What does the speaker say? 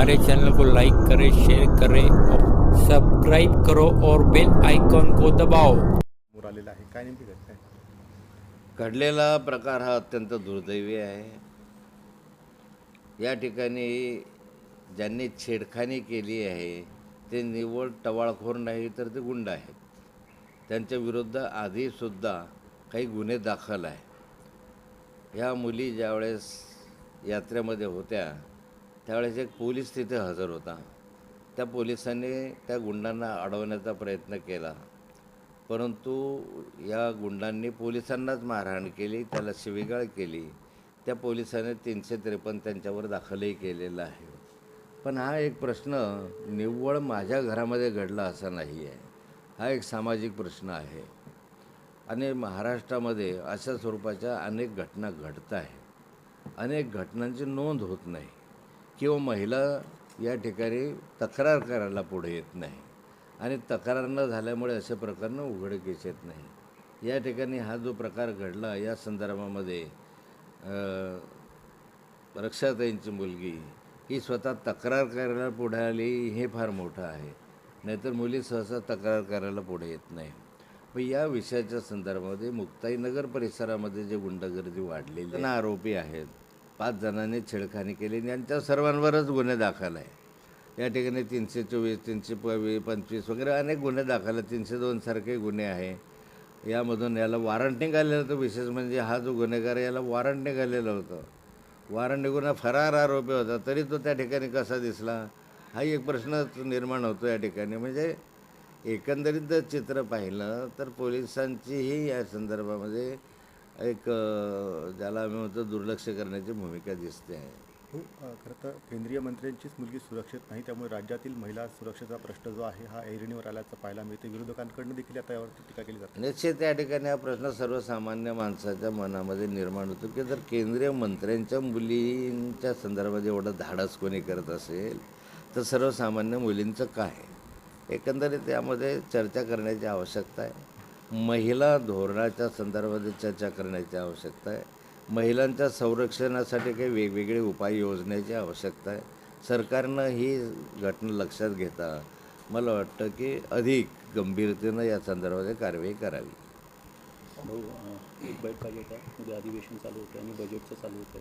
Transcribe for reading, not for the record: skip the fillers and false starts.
हमारे चैनल को लाइक करें, शेयर करें और सब्सक्राइब करो और बेल आइकॉन को दबाओ। आलेला आहे काय नेमकी घटना आहे? घडलेला प्रकार हा अत्यंत दुर्दैवी आहे. या ठिकाणी ज्यांनी छेडखानी केली आहे ते निव्वळ टवाळखोर नाही तर ते गुंड आहेत. त्यांच्या विरुद्ध आधीसुद्धा काही गुन्हे दाखल आहे. ह्या मुली ज्यावेळेस यात्रेमध्ये होत्या त्यावेळेस एक पोलीस तिथे हजर होता. त्या पोलिसांनी त्या गुंडांना अडवण्याचा प्रयत्न केला, परंतु या गुंडांनी पोलिसांनाच मारहाण केली, त्याला शिवीगाळ केली. त्या पोलिसांनी 353 त्यांच्यावर दाखलही केलेला आहे. पण हा एक प्रश्न निव्वळ माझ्या घरामध्ये घडला असा नाही आहे. हा एक सामाजिक प्रश्न आहे आणि महाराष्ट्रामध्ये अशा स्वरूपाच्या अनेक घटना घडत आहेत. अनेक घटनांची नोंद होत नाही किंवा महिला या ठिकाणी तक्रार करायला पुढे येत नाही आणि तक्रार न झाल्यामुळे असे प्रकरण उघडकीस येत नाही. या ठिकाणी हा जो प्रकार घडला या संदर्भामध्ये रक्षाताईंची मुलगी ही स्वतः तक्रार करायला पुढे आली हे फार मोठं आहे. नाहीतर मुली सहसा तक्रार करायला पुढे येत नाही. पण या विषयाच्या संदर्भामध्ये मुक्ताईनगर परिसरामध्ये जे गुंडगर्दी वाढलेली आरोपी आहेत, 5 जणांनी छेडखानी केली, यांच्या सर्वांवरच गुन्हे दाखल आहे. या ठिकाणी 324, 325 वगैरे अनेक गुन्हे दाखल आहेत. 302 सारखे गुन्हे आहे. यामधून याला वॉरंट निघालेलं होतं. विशेष म्हणजे हा जो गुन्हेगार याला वॉरंट निघालेलं होतं. वॉरंट निघून फरार आरोपी होता, तरी तो त्या ठिकाणी कसा दिसला हाही एक प्रश्न निर्माण होतो या ठिकाणी. म्हणजे एकंदरीत जर चित्र पाहिलं तर पोलिसांचीही या संदर्भामध्ये एक ज्याला आम्ही म्हणतो दुर्लक्ष करण्याची भूमिका दिसते आहे. हो, खरं तर केंद्रीय मंत्र्यांचीच मुलगी सुरक्षित नाही, त्यामुळे राज्यातील महिला सुरक्षेचा प्रश्न जो आहे हा ऐरणीवर आल्याचं पाहायला मिळते. विरोधकांकडून देखील आता यावरती टीका केली जाते. निश्चित या ठिकाणी हा प्रश्न सर्वसामान्य माणसाच्या मनामध्ये निर्माण होतो की जर केंद्रीय मंत्र्यांच्या मुलींच्या संदर्भात एवढं धाडस कोणी करत असेल तर सर्वसामान्य मुलींचं काय? एकंदरीत यामध्ये चर्चा करण्याची आवश्यकता आहे. महिला धोरणाच्या संदर्भात चर्चा करण्याची आवश्यकता आहे. महिलांच्या संरक्षणासाठी काही वेगवेगळे उपाय योजण्याची आवश्यकता आहे. सरकारनं ही घटना लक्षात घेता मला वाटतं की अधिक गंभीरतेनं या संदर्भात कारवाई करावी. एक बैठक आहे का? उद्या अधिवेशन चालू होतं आणि बजेटचं चालू होतं.